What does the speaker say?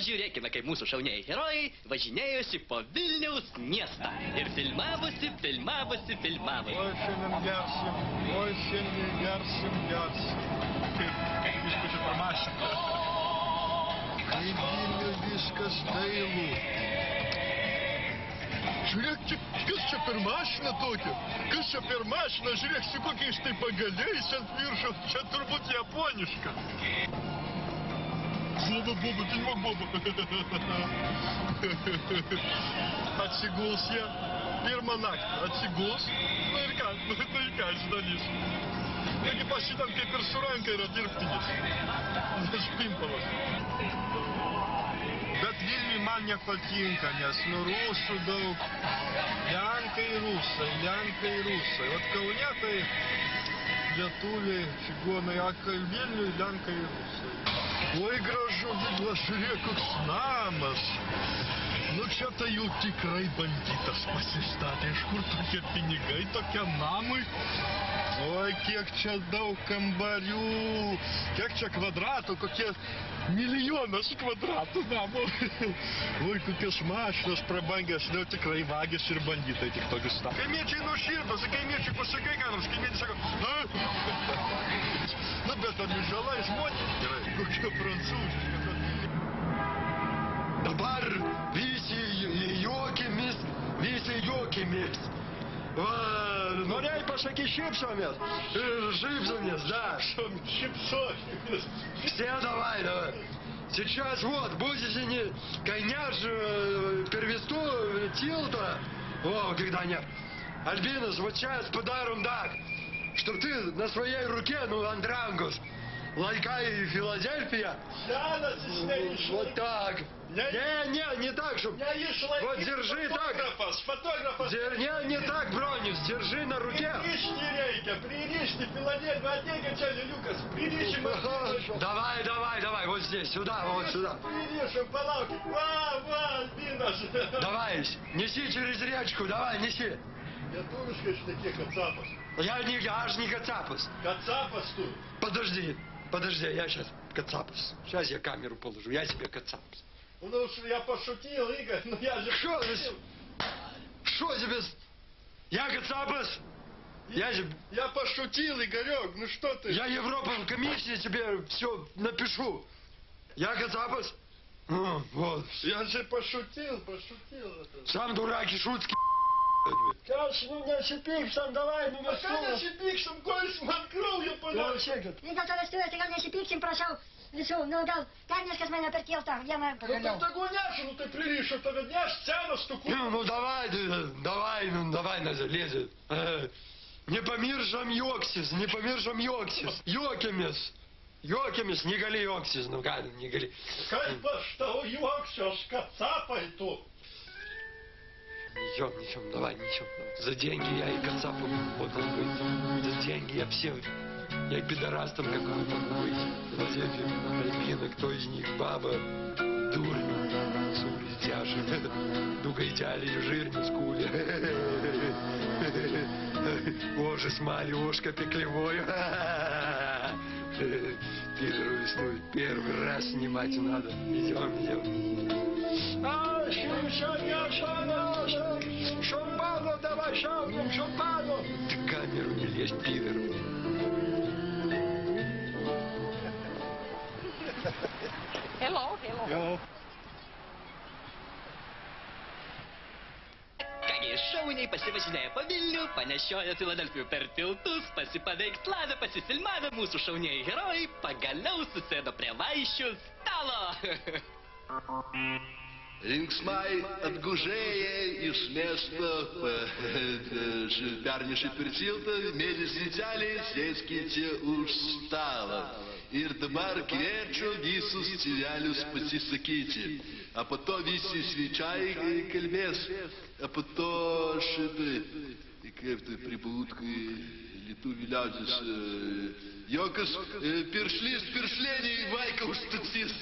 Pažiūrėkime, kaip mūsų šaunieji herojai važinėjosi po Vilniaus miestą. Ir filmavosi. Oi, šiandien gersim. Kaip biškučią per mašiną. Kaip Vilnių viskas dailu. Žiūrėk, kas čia per mašiną tokia? Kas čia per mašiną? Žiūrėk, su kokiais tai pagaliais ant viršaus. Čia turbūt japoniška. Slava Boba, Dilma Boba. Atsiguls jie. Pirmą naktį atsiguls. Nu ir ką, žinanys. Taigi pasitam kaip ir su ranka yra dirbtinis. Špimpalas. Bet Vilniui man nepatinka, nes rusų daug. Lenkai rusai. Vat Kaune tai lietuviai, čigonai, a Vilniui Lenkai rusai. Oi, gražu, vidla, žiūrėk, koks namas. Nu čia tai jau tikrai bandytas pasistatė. Iš kur tokie pinigai tokiam namui? Oi, kiek čia daug kambarių. Kiek čia kvadratų, kokie milijonas kvadratų namo. Oi, kokios mašinos prabangios. Nu, tikrai vagis ir bandytai tik tokius statė. Kaimiečiai nuoširdūs, kaimiečiai pasakai, ką nors, kaimiečiai sako, nu, bet ar mižalai žmonės gerai, kokie prancūziška. Dabar visi juokimės. Norėjai pasakyti šypsomės. Шипсомės, да. Шипсомės. Все, давай. Сейчас вот, будете не гонять первесту Тилта. О, когда-нибудь. Альбинус, вот сейчас подарим так, чтоб ты на своей руке, Андрангус, Лайка и Филадельфия. Вот так. Не так, чтоб... Вот держи так. Не так, Бронис, держи на руке. Приречь, Филадельфия, Люкас, приречь. Давай, вот здесь, сюда, вот сюда. Приречь, палавки. Альбинос. Давай, неси через речку, давай, неси. Я думаю, что такие кацапас. Я аж не кацапас. Кацапас тут. Подожди, я сейчас кацапас. Сейчас я камеру положу, я тебе кацапас. Ну, я пошутил, Игорь, но я же... Что тебе... Я кацапас? Я пошутил, Игорек, ну что ты? Я Европа в комиссии тебе все напишу. Я кацапас? Вот. Я же пошутил. Сам дурак и шутки. Сейчас меня Сипиксом, давай меня снова. Какая Сипиксом, Гольсом открыл, я понял. Видел, что стоит, когда Сипиксом прошел в лесу, ну, дал, камешка с меня пертел там, я на... Ну, ты гоняешь, ну, ты приришь, что ты дняшь, цену стуку. Ну, давай, лезет. Не помиржам Йоксис. Йокимес, не гали Йоксис, ну, гадно, не гали. Как бы что Йоксис, кацапай тут. Ничем, давай. За деньги я и кацапу могу быть. За деньги я все... Я и пидорастом какой могу быть. Филадельфия, Альбина, кто из них? Баба, дурень, сулитяши, дугайтяли, жирни, скули. Ожи смали, ушко пеклевое. Пидору весной первый раз снимать надо. Идем. Шампану давай, шампану. Ты камеру не лезь, пидор. Hello. Kągi, šauniai pasivažinėję po Vilnių, panešiojo Filadelfijų per tiltus, pasipaveikslavę, pasifilmavę mūsų šaunieji herojai, pagaliau susėdo prie vaišių stalo. Linksmai atgužėję iš miesto, pernešė per tiltą, mėly ziteliai, sėskite už stalą. Ir dabar kviečiu visus tėvelius pasisakyti. A po to visi svečiai kalbės. A po to šitai, kaip tai pribūtkai, lietuvių liaudis, jokas piršlys piršlėnį vaiką užstatys.